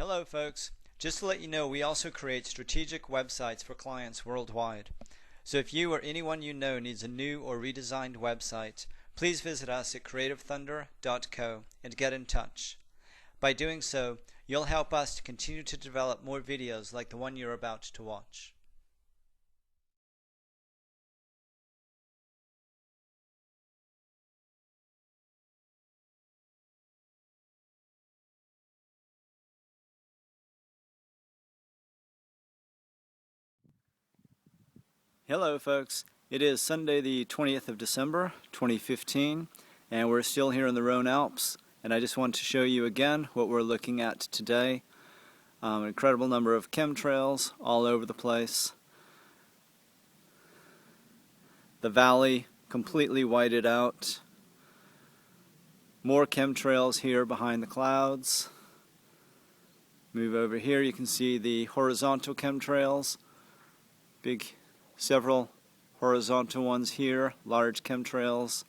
Hello folks, just to let you know, we also create strategic websites for clients worldwide. So if you or anyone you know needs a new or redesigned website, please visit us at creativethunder.co and get in touch. By doing so, you'll help us to continue to develop more videos like the one you're about to watch. Hello folks, it is Sunday the 20th of December 2015 and we're still here in the Rhône-Alpes, and I just want to show you again what we're looking at today. An incredible number of chemtrails all over the place. The valley completely whited out. More chemtrails here behind the clouds. Move over here, you can see the horizontal chemtrails. Several horizontal ones here, large chemtrails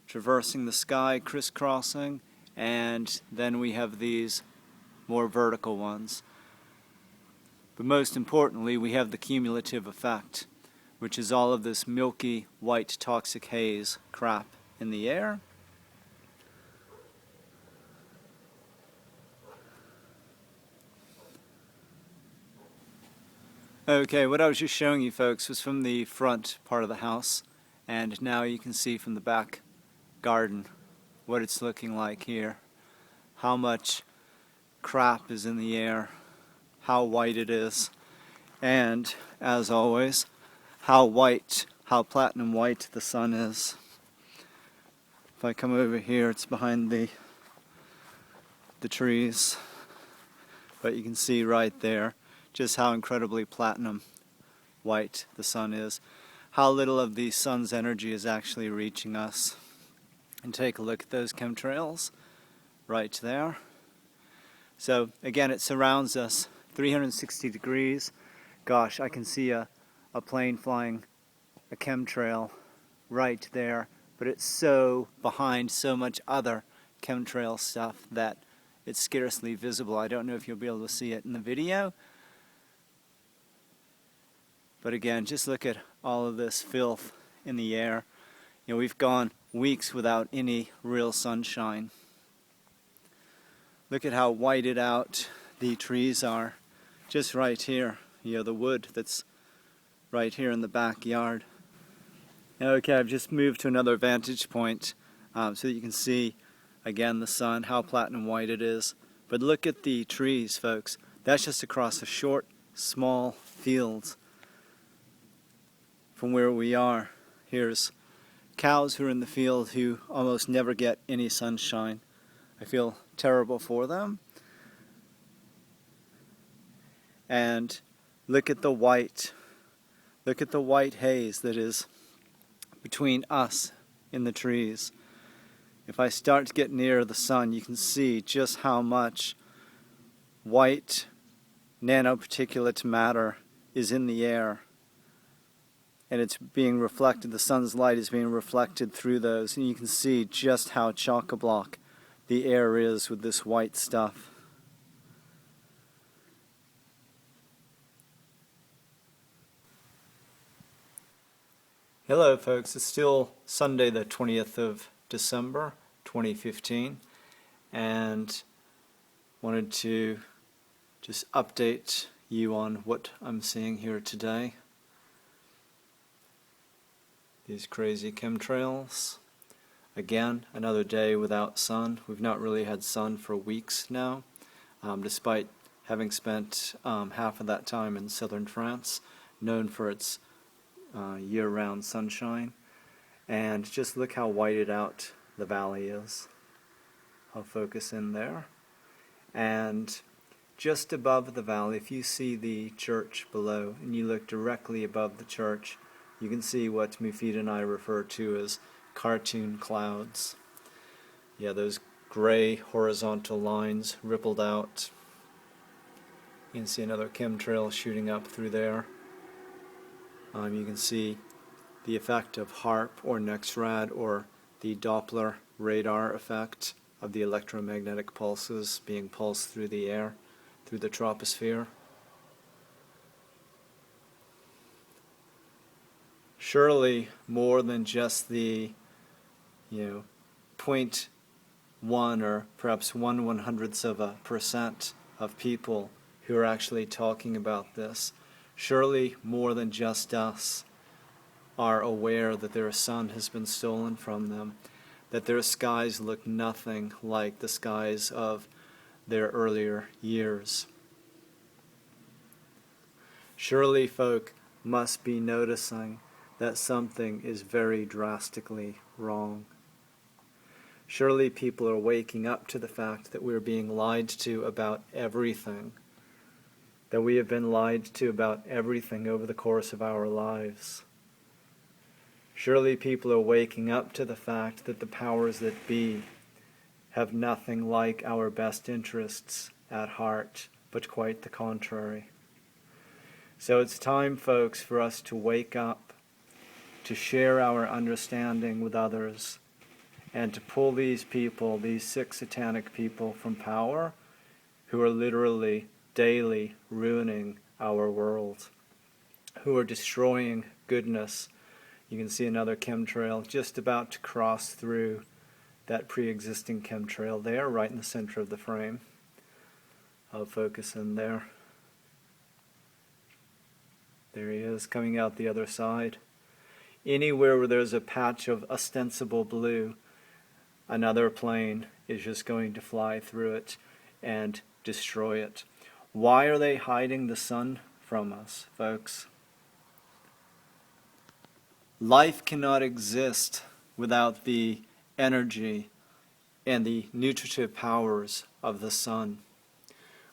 traversing the sky, crisscrossing, and then we have these more vertical ones. But most importantly, we have the cumulative effect, which is all of this milky white toxic haze crap in the air. Okay, what I was just showing you folks was from the front part of the house, and now you can see from the back garden what it's looking like here. How much crap is in the air, how white it is, and as always, how platinum white the sun is. If I come over here, it's behind the trees, but you can see right there just how incredibly platinum white the sun is, how little of the sun's energy is actually reaching us. And take a look at those chemtrails right there. So again, it surrounds us 360 degrees. Gosh, I can see a plane flying a chemtrail right there, but it's so behind so much other chemtrail stuff that it's scarcely visible. I don't know if you'll be able to see it in the video. But again, just look at all of this filth in the air. You know, we've gone weeks without any real sunshine. Look at how whited out the trees are just right here. You know, the wood that's right here in the backyard. Okay, I've just moved to another vantage point so that you can see again the sun, how platinum white it is. But look at the trees, folks. That's just across a short, small field from where we are. Here's cows who are in the field who almost never get any sunshine. I feel terrible for them. And look at the white. Look at the white haze that is between us in the trees. If I start to get near the sun, you can see just how much white nanoparticulate matter is in the air. And it's being reflected, the sun's light is being reflected through those, and you can see just how chock-a-block the air is with this white stuff. Hello folks, it's still Sunday the 20th of December 2015, and wanted to just update you on what I'm seeing here today. These crazy chemtrails. Again, another day without sun. We've not really had sun for weeks now, despite having spent half of that time in southern France, known for its year-round sunshine. And just look how whited out the valley is. I'll focus in there. And just above the valley, if you see the church below, and you look directly above the church, you can see what Mufid and I refer to as cartoon clouds. Yeah, those gray horizontal lines rippled out. You can see another chemtrail shooting up through there. You can see the effect of HARP or NEXRAD or the Doppler radar effect of the electromagnetic pulses being pulsed through the air, through the troposphere. Surely more than just the, 0.1 or perhaps 1/100% of people who are actually talking about this. Surely more than just us are aware that their sun has been stolen from them, that their skies look nothing like the skies of their earlier years. Surely folk must be noticing that something is very drastically wrong. Surely people are waking up to the fact that we're being lied to about everything, that we have been lied to about everything over the course of our lives. Surely people are waking up to the fact that the powers that be have nothing like our best interests at heart, but quite the contrary. So it's time, folks, for us to wake up, to share our understanding with others, and to pull these people, these sick satanic people, from power who are literally daily ruining our world, who are destroying goodness. You can see another chemtrail just about to cross through that pre-existing chemtrail there, right in the center of the frame. I'll focus in there. There he is, coming out the other side. Anywhere where there's a patch of ostensible blue, another plane is just going to fly through it and destroy it. Why are they hiding the sun from us, folks? Life cannot exist without the energy and the nutritive powers of the sun.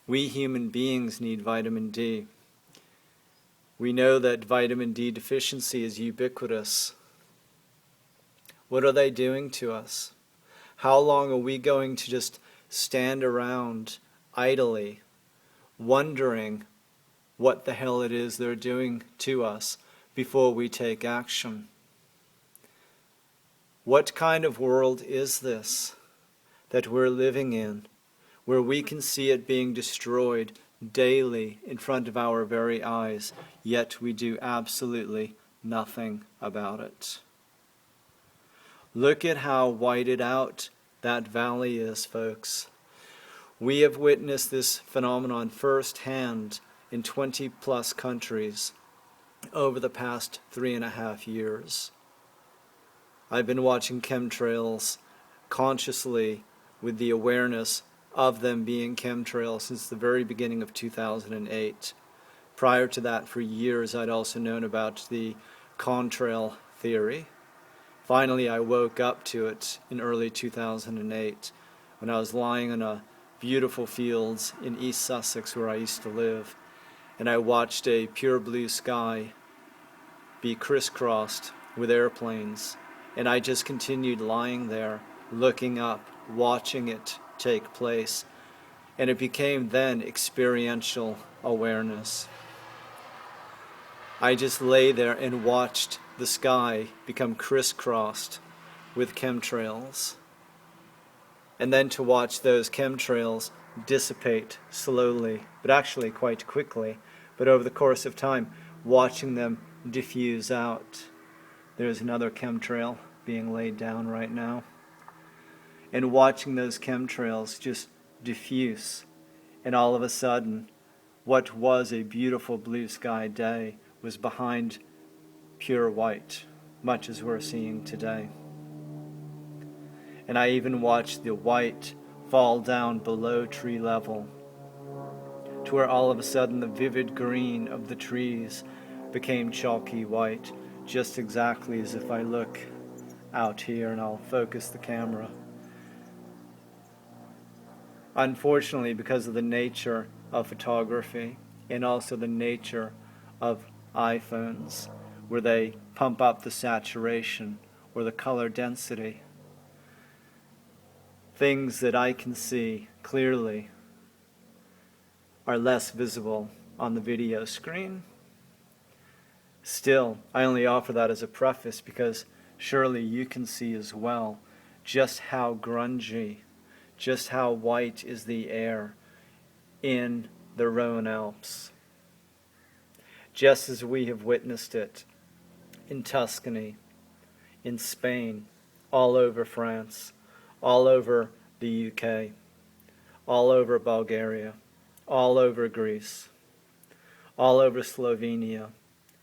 We human beings need vitamin D. We know that vitamin D deficiency is ubiquitous. What are they doing to us? How long are we going to just stand around idly, wondering what the hell it is they're doing to us before we take action? What kind of world is this that we're living in, where we can see it being destroyed daily in front of our very eyes, yet we do absolutely nothing about it? Look at how whited out that valley is, folks. We have witnessed this phenomenon firsthand in 20 plus countries over the past 3.5 years. I've been watching chemtrails consciously with the awareness of them being chemtrails since the very beginning of 2008. Prior to that, for years, I'd also known about the contrail theory. Finally, I woke up to it in early 2008 when I was lying on a beautiful fields in East Sussex where I used to live, and I watched a pure blue sky be crisscrossed with airplanes, and I just continued lying there, looking up, watching it take place, and it became then experiential awareness. I just lay there and watched the sky become crisscrossed with chemtrails, and then to watch those chemtrails dissipate slowly, but actually quite quickly, but over the course of time, watching them diffuse out. There's another chemtrail being laid down right now, and watching those chemtrails just diffuse, and all of a sudden, what was a beautiful blue sky day was behind pure white, much as we're seeing today. And I even watched the white fall down below tree level, to where all of a sudden the vivid green of the trees became chalky white, just exactly as if I look out here, and I'll focus the camera. Unfortunately, because of the nature of photography and also the nature of iPhones, where they pump up the saturation or the color density, things that I can see clearly are less visible on the video screen. Still, I only offer that as a preface because surely you can see as well just how grungy, just how white is the air in the Rhône-Alpes, just as we have witnessed it in Tuscany, in Spain, all over France, all over the UK, all over Bulgaria, all over Greece, all over Slovenia,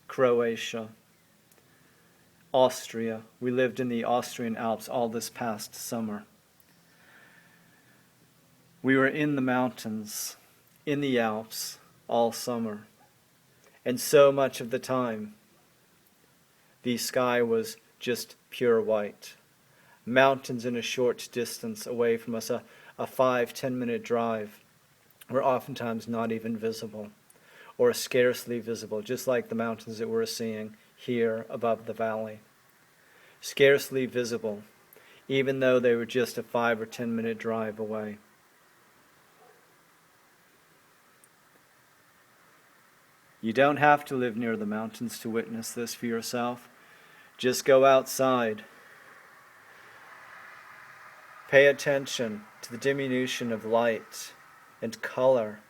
Croatia, Austria. We lived in the Austrian Alps all this past summer. We were in the mountains, in the Alps, all summer. And so much of the time, the sky was just pure white. Mountains in a short distance away from us, a 5-10 minute drive, were oftentimes not even visible, or scarcely visible, just like the mountains that we're seeing here above the valley. Scarcely visible, even though they were just a 5 or 10 minute drive away. You don't have to live near the mountains to witness this for yourself. Just go outside. Pay attention to the diminution of light and color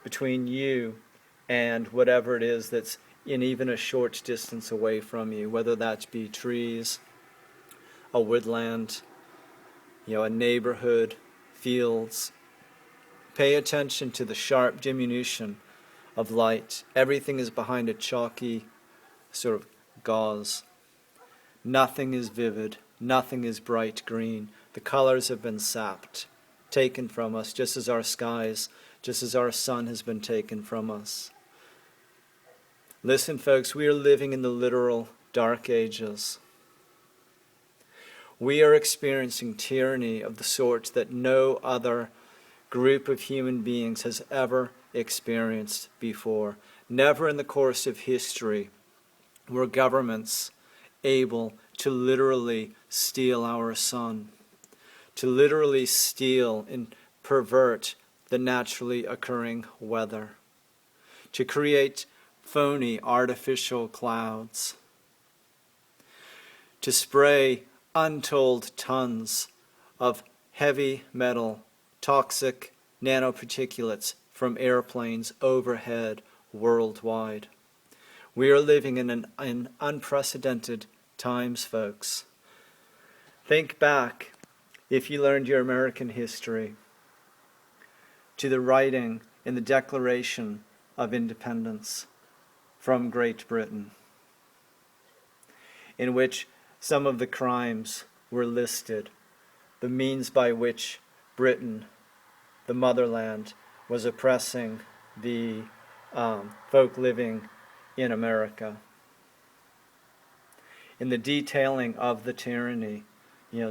between you and whatever it is that's in even a short distance away from you, whether that be trees, a woodland, a neighborhood, fields. Pay attention to the sharp diminution of light. Everything is behind a chalky sort of gauze. Nothing is vivid. Nothing is bright green. The colors have been sapped, taken from us, just as our skies, just as our sun has been taken from us. Listen, folks, we are living in the literal dark ages. We are experiencing tyranny of the sort that no other group of human beings has ever experienced before. Never in the course of history were governments able to literally steal our sun, to literally steal and pervert the naturally occurring weather, to create phony artificial clouds, to spray untold tons of heavy metal, toxic nanoparticulates from airplanes overhead worldwide. We are living in unprecedented times, folks. Think back, if you learned your American history, to the writing in the Declaration of Independence from Great Britain, in which some of the crimes were listed, the means by which Britain, the motherland, was oppressing the folk living in America. In the detailing of the tyranny,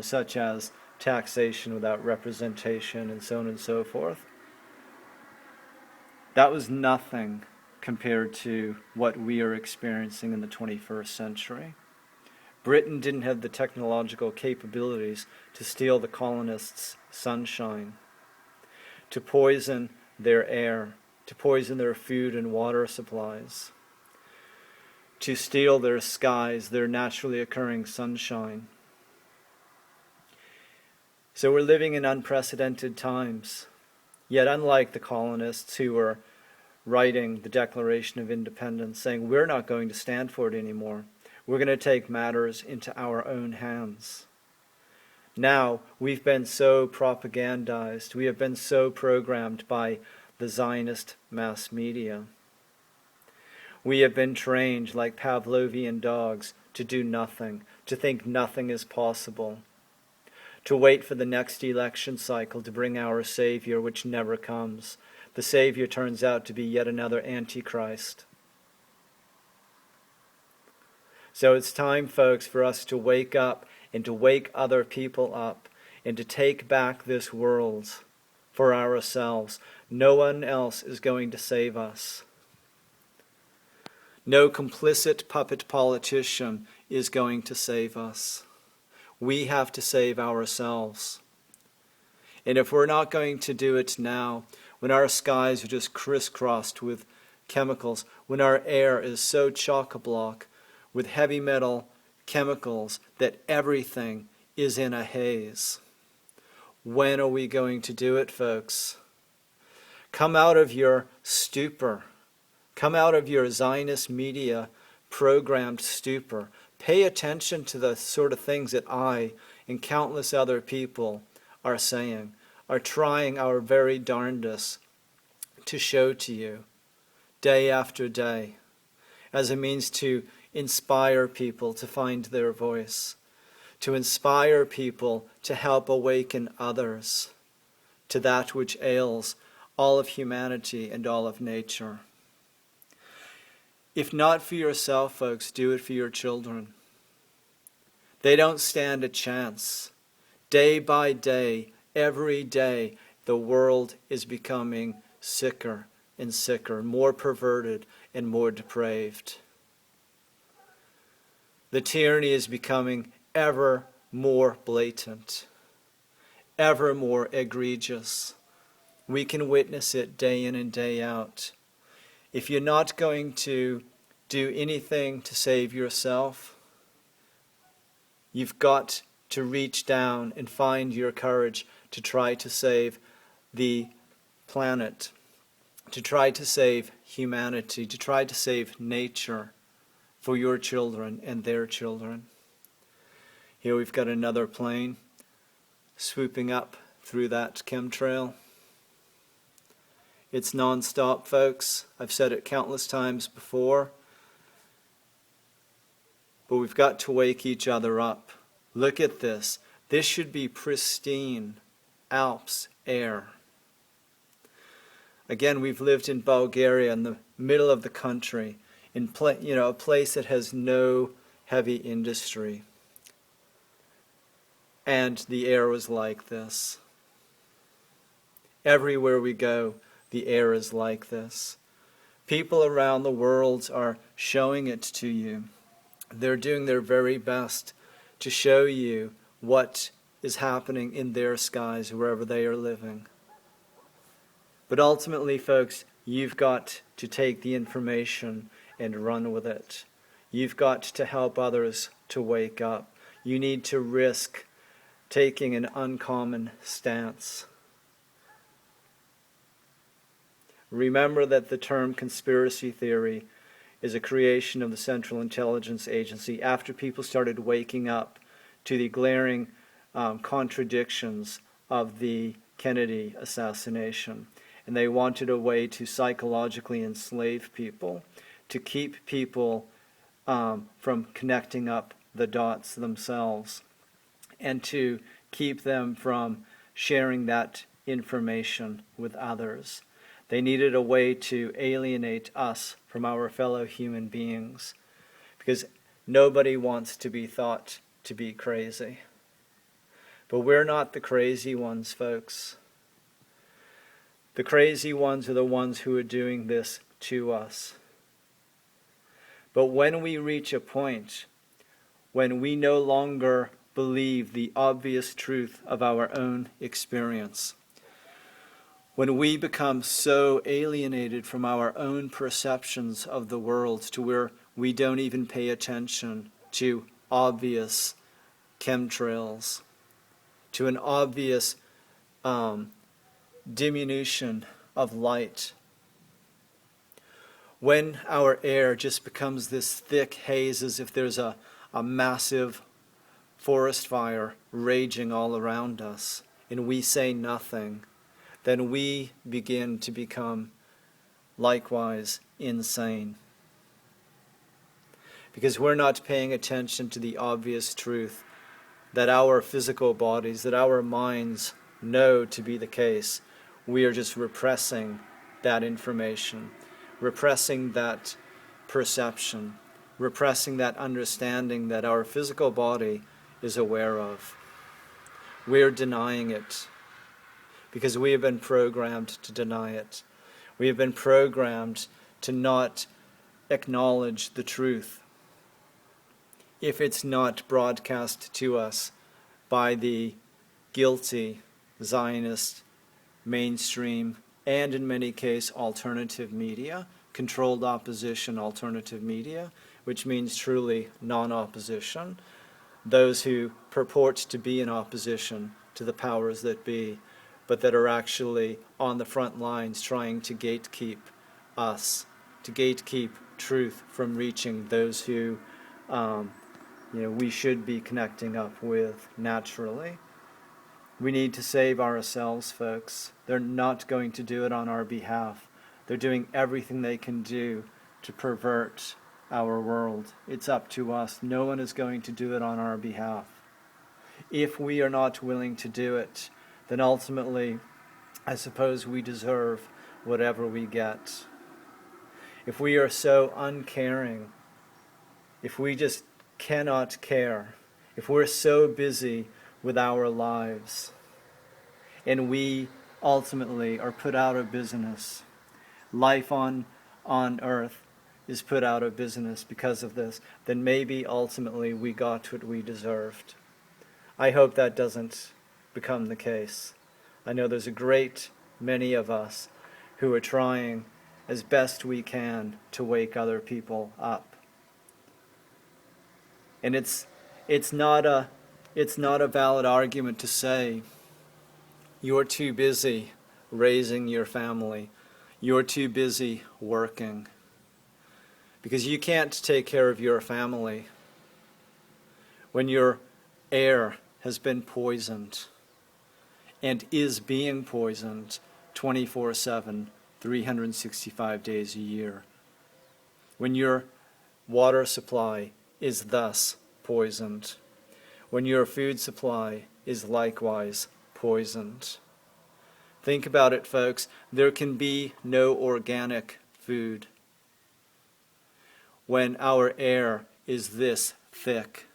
such as taxation without representation and so on and so forth, that was nothing compared to what we are experiencing in the 21st century. Britain didn't have the technological capabilities to steal the colonists' sunshine, to poison their air, to poison their food and water supplies, to steal their skies, their naturally occurring sunshine. So we're living in unprecedented times. Yet unlike the colonists who were writing the Declaration of Independence saying, we're not going to stand for it anymore, we're going to take matters into our own hands. Now, we've been so propagandized, we have been so programmed by the Zionist mass media. We have been trained like Pavlovian dogs to do nothing, to think nothing is possible, to wait for the next election cycle to bring our Savior, which never comes. The Savior turns out to be yet another Antichrist. So it's time, folks, for us to wake up and to wake other people up and to take back this world for ourselves. No one else is going to save us. No complicit puppet politician is going to save us. We have to save ourselves. And if we're not going to do it now, when our skies are just crisscrossed with chemicals, when our air is so chock-a-block with heavy metal chemicals that everything is in a haze, When are we going to do it, folks? Come out of your stupor. Come out of your Zionist media programmed stupor. Pay attention to the sort of things that I and countless other people are saying, are trying our very darndest to show to you day after day as a means to inspire people to find their voice, to inspire people to help awaken others to that which ails all of humanity and all of nature. If not for yourself, folks, do it for your children. They don't stand a chance. Day by day, every day, the world is becoming sicker and sicker, more perverted and more depraved. The tyranny is becoming ever more blatant, ever more egregious. We can witness it day in and day out. If you're not going to do anything to save yourself, you've got to reach down and find your courage to try to save the planet, to try to save humanity, to try to save nature for your children and their children. Here we've got another plane swooping up through that chemtrail. It's non-stop, folks. I've said it countless times before. But we've got to wake each other up. Look at this. This should be pristine Alps air. Again, we've lived in Bulgaria, in the middle of the country, in a place that has no heavy industry. And the air was like this. Everywhere we go, the air is like this. People around the world are showing it to you. They're doing their very best to show you what is happening in their skies wherever they are living. But ultimately, folks, you've got to take the information and run with it. You've got to help others to wake up. You need to risk taking an uncommon stance. Remember that the term conspiracy theory is a creation of the Central Intelligence Agency after people started waking up to the glaring contradictions of the Kennedy assassination. And they wanted a way to psychologically enslave people, to keep people from connecting up the dots themselves, and to keep them from sharing that information with others. They needed a way to alienate us from our fellow human beings, because nobody wants to be thought to be crazy. But we're not the crazy ones, folks. The crazy ones are the ones who are doing this to us. But when we reach a point when we no longer believe the obvious truth of our own experience, when we become so alienated from our own perceptions of the world to where we don't even pay attention to obvious chemtrails, to an obvious diminution of light, when our air just becomes this thick haze as if there's a massive forest fire raging all around us, and we say nothing, then we begin to become likewise insane. Because we're not paying attention to the obvious truth that our physical bodies, that our minds know to be the case. We are just repressing that information, repressing that perception, repressing that understanding that our physical body is aware of. We're denying it because we have been programmed to deny it. We have been programmed to not acknowledge the truth if it's not broadcast to us by the guilty Zionist mainstream and in many cases alternative media, controlled opposition alternative media, which means truly non-opposition, those who purport to be in opposition to the powers that be, but that are actually on the front lines trying to gatekeep us, to gatekeep truth from reaching those who we should be connecting up with naturally. We need to save ourselves, folks. They're not going to do it on our behalf. They're doing everything they can do to pervert our world. It's up to us. No one is going to do it on our behalf. If we are not willing to do it, then ultimately, I suppose we deserve whatever we get. If we are so uncaring, if we just cannot care, if we're so busy with our lives, and we ultimately are put out of business, life on earth is put out of business because of this, then maybe ultimately we got what we deserved. I hope that doesn't become the case. I know there's a great many of us who are trying as best we can to wake other people up. And it's not a valid argument to say you're too busy raising your family, you're too busy working, because you can't take care of your family when your air has been poisoned and is being poisoned 24/7, 365 days a year. When your water supply is thus poisoned. When your food supply is likewise poisoned. Think about it, folks. There can be no organic food when our air is this thick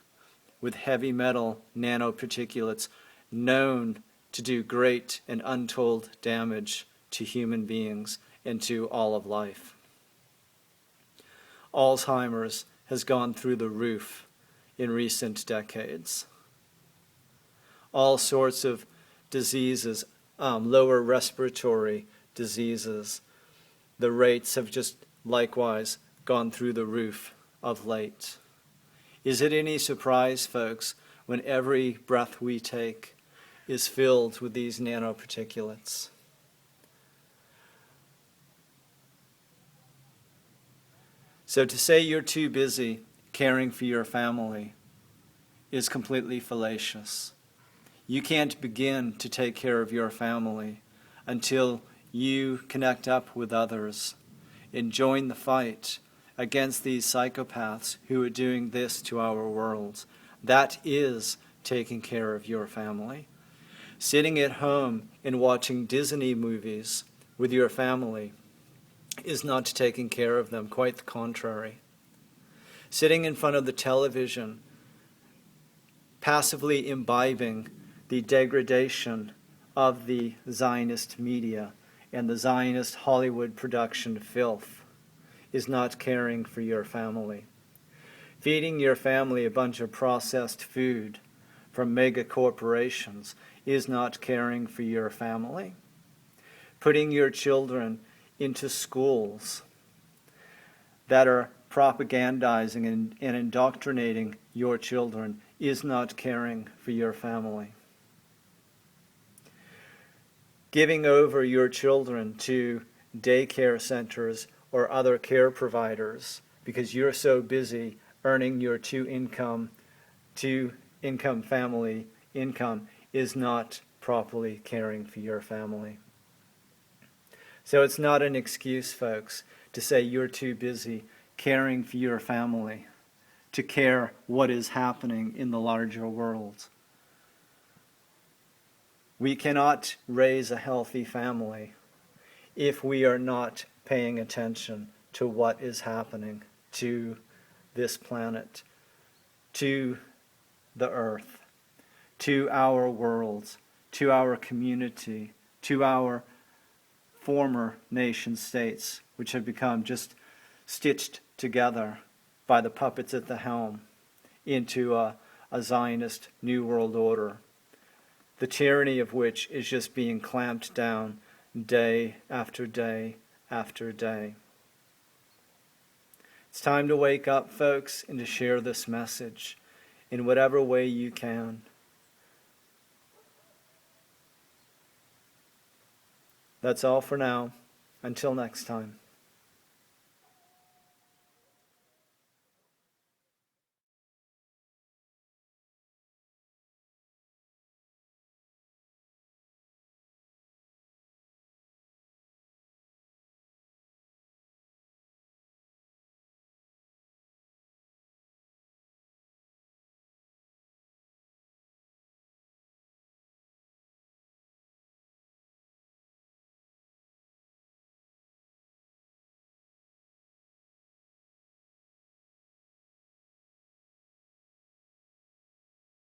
with heavy metal nanoparticulates known to do great and untold damage to human beings and to all of life. Alzheimer's has gone through the roof in recent decades. All sorts of diseases, lower respiratory diseases, the rates have just likewise gone through the roof of late. Is it any surprise, folks, when every breath we take is filled with these nanoparticulates? So to say you're too busy caring for your family is completely fallacious. You can't begin to take care of your family until you connect up with others and join the fight against these psychopaths who are doing this to our world. That is taking care of your family. Sitting at home and watching Disney movies with your family is not taking care of them, quite the contrary. Sitting in front of the television, passively imbibing the degradation of the Zionist media and the Zionist Hollywood production filth is not caring for your family. Feeding your family a bunch of processed food from mega corporations is not caring for your family. Putting your children into schools that are propagandizing and indoctrinating your children is not caring for your family. Giving over your children to daycare centers or other care providers because you're so busy earning your two-income family income is not properly caring for your family. So it's not an excuse, folks, to say you're too busy caring for your family, to care what is happening in the larger world. We cannot raise a healthy family if we are not paying attention to what is happening to this planet, to the earth, to our world, to our community, to our former nation states, which have become just stitched together by the puppets at the helm into a Zionist New World Order, the tyranny of which is just being clamped down day after day after day. It's time to wake up, folks, and to share this message in whatever way you can. That's all for now. Until next time.